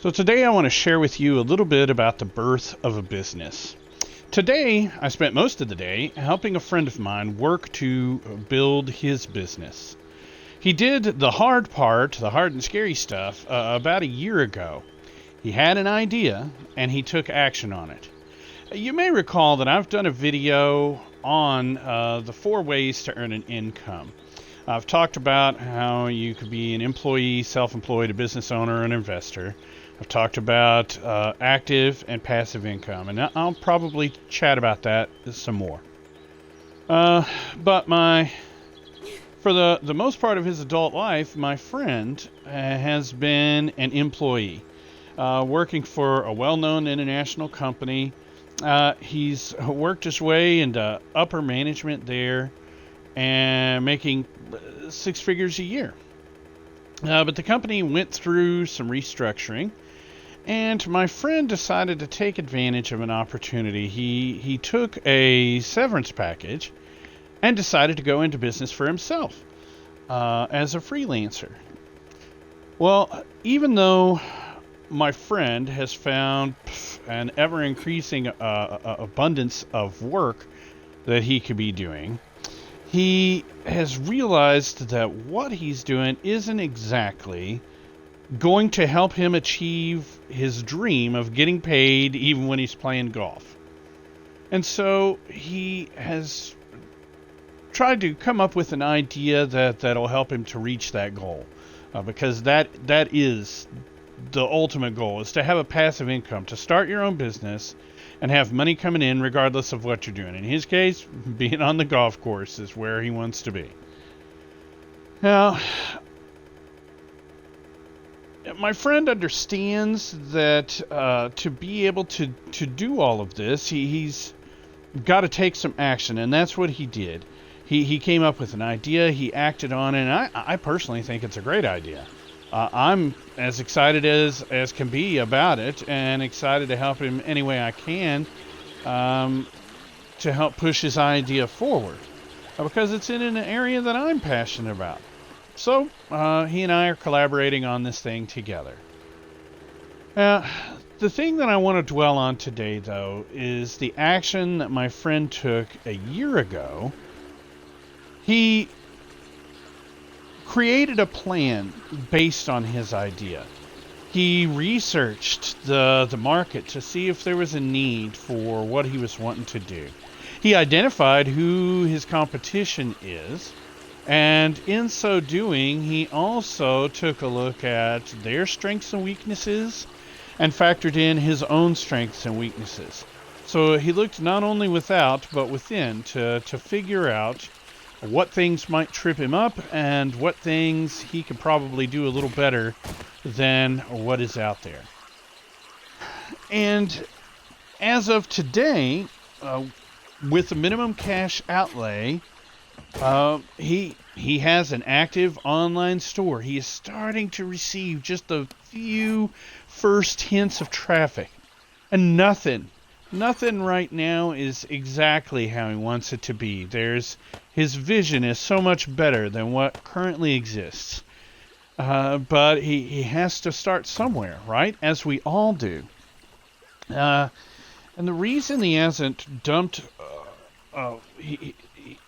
So today I want to share with you a little bit about the birth of a business. Today, I spent most of the day helping a friend of mine work to build his business. He did the hard part, the hard and scary stuff, about a year ago. He had an idea and he took action on it. You may recall that I've done a video on the 4 ways to earn an income. I've talked about how you could be an employee, self-employed, a business owner, an investor. I've talked about active and passive income, and I'll probably chat about that some more. But for the most part of his adult life, my friend has been an employee, working for a well-known international company. He's worked his way into upper management there and making 6 figures a year. But the company went through some restructuring, and my friend decided to take advantage of an opportunity. He took a severance package and decided to go into business for himself as a freelancer. Well, even though my friend has found an ever-increasing abundance of work that he could be doing, he has realized that what he's doing isn't exactly going to help him achieve his dream of getting paid even when he's playing golf. And so he has tried to come up with an idea that'll help him to reach that goal, because that is the ultimate goal, is to have a passive income, to start your own business and have money coming in regardless of what you're doing. In his case, being on the golf course is where he wants to be. Now, my friend understands that to be able to do all of this, he's got to take some action, and that's what he did. He came up with an idea, he acted on it, and I personally think it's a great idea. I'm as excited as can be about it, and excited to help him any way I can to help push his idea forward, because it's in an area that I'm passionate about. So he and I are collaborating on this thing together. The thing that I want to dwell on today, though, is the action that my friend took a year ago. He created a plan based on his idea. He researched the market to see if there was a need for what he was wanting to do. He identified who his competition is, and in so doing, he also took a look at their strengths and weaknesses and factored in his own strengths and weaknesses. So he looked not only without, but within to figure out what things might trip him up and what things he could probably do a little better than what is out there. And as of today, with the minimum cash outlay, he has an active online store. He is starting to receive just a few first hints of traffic, and nothing right now is exactly how he wants it to be. His vision is so much better than what currently exists. But he has to start somewhere, right? As we all do. And the reason he hasn't dumped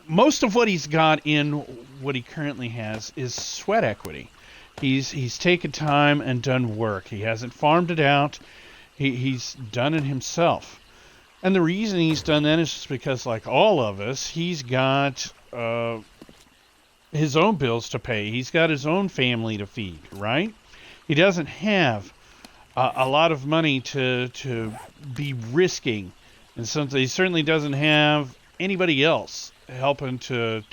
most of what he's got in what he currently has is sweat equity. He's taken time and done work. He hasn't farmed it out. He's done it himself. And the reason he's done that is just because, like all of us, he's got his own bills to pay. He's got his own family to feed, right? He doesn't have a lot of money to be risking in something. He certainly doesn't have anybody else helping to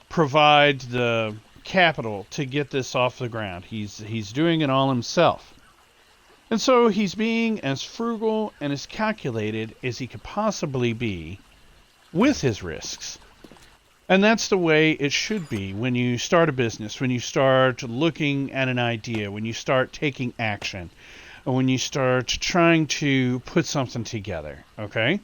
provide the capital to get this off the ground. He's doing it all himself. And so he's being as frugal and as calculated as he could possibly be with his risks. And that's the way it should be when you start a business, when you start looking at an idea, when you start taking action, or when you start trying to put something together, okay?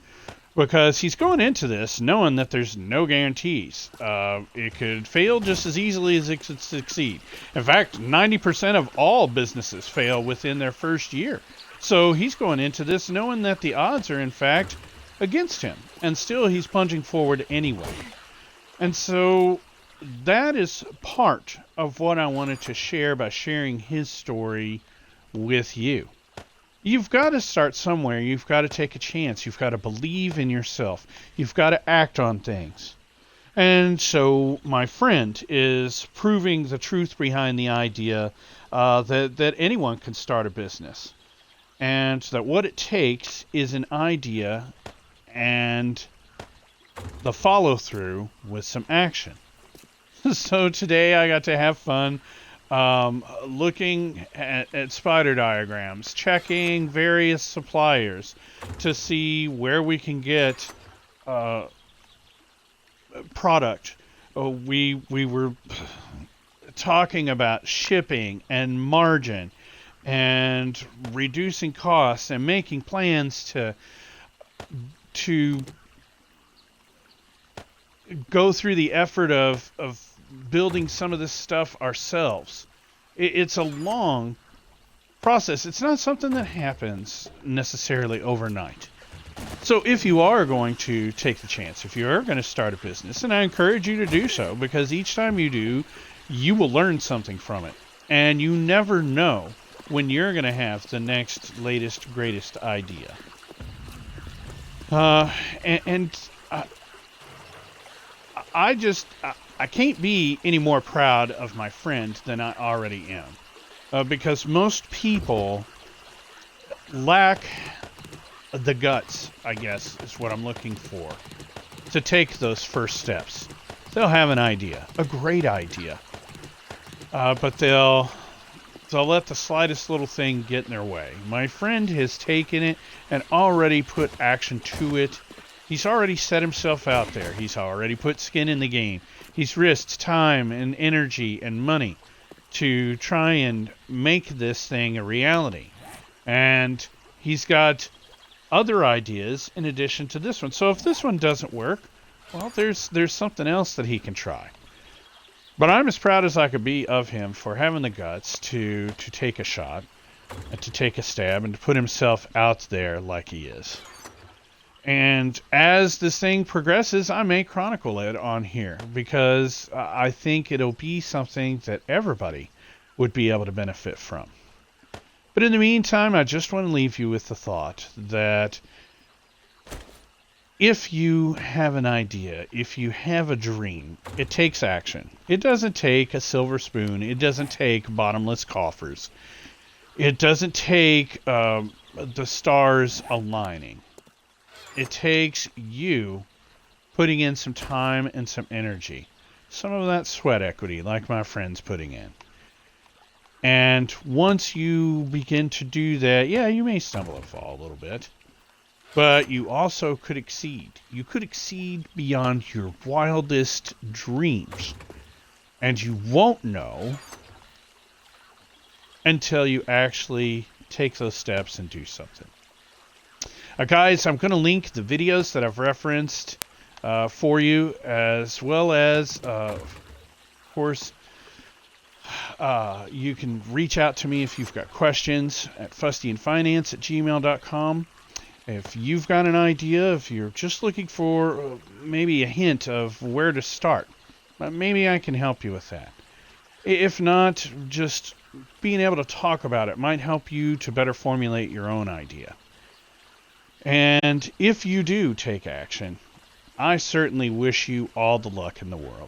because he's going into this knowing that there's no guarantees. It could fail just as easily as it could succeed. In fact, 90% of all businesses fail within their first year. So he's going into this knowing that the odds are, in fact, against him. And still he's plunging forward anyway. And so that is part of what I wanted to share by sharing his story with you. You've got to start somewhere. You've got to take a chance. You've got to believe in yourself. You've got to act on things. And so my friend is proving the truth behind the idea that anyone can start a business. And that what it takes is an idea and the follow-through with some action. So today I got to have fun looking at spider diagrams, checking various suppliers to see where we can get product. We were talking about shipping and margin and reducing costs and making plans to go through the effort of building some of this stuff ourselves. It's a long process. It's not something that happens necessarily overnight. So if you are going to take the chance, if you are going to start a business, and I encourage you to do so, because each time you do, you will learn something from it. And you never know when you're going to have the next, latest, greatest idea. I can't be any more proud of my friend than I already am. Because most people lack the guts, I guess, is what I'm looking for, to take those first steps. They'll have an idea, a great idea, but they'll let the slightest little thing get in their way. My friend has taken it and already put action to it. He's already set himself out there. He's already put skin in the game. He's risked time and energy and money to try and make this thing a reality. And he's got other ideas in addition to this one. So if this one doesn't work, well, there's something else that he can try. But I'm as proud as I could be of him for having the guts to take a shot, and to take a stab, and to put himself out there like he is. And as this thing progresses, I may chronicle it on here, because I think it'll be something that everybody would be able to benefit from. But in the meantime, I just want to leave you with the thought that if you have an idea, if you have a dream, it takes action. It doesn't take a silver spoon. It doesn't take bottomless coffers. It doesn't take the stars aligning. It takes you putting in some time and some energy. Some of that sweat equity, like my friend's putting in. And once you begin to do that, yeah, you may stumble and fall a little bit. But you also could exceed. You could exceed beyond your wildest dreams. And you won't know until you actually take those steps and do something. Guys, I'm going to link the videos that I've referenced for you, as well as, of course, you can reach out to me if you've got questions at fustyandfinance@gmail.com. If you've got an idea, if you're just looking for maybe a hint of where to start, maybe I can help you with that. If not, just being able to talk about it might help you to better formulate your own idea. And if you do take action, I certainly wish you all the luck in the world.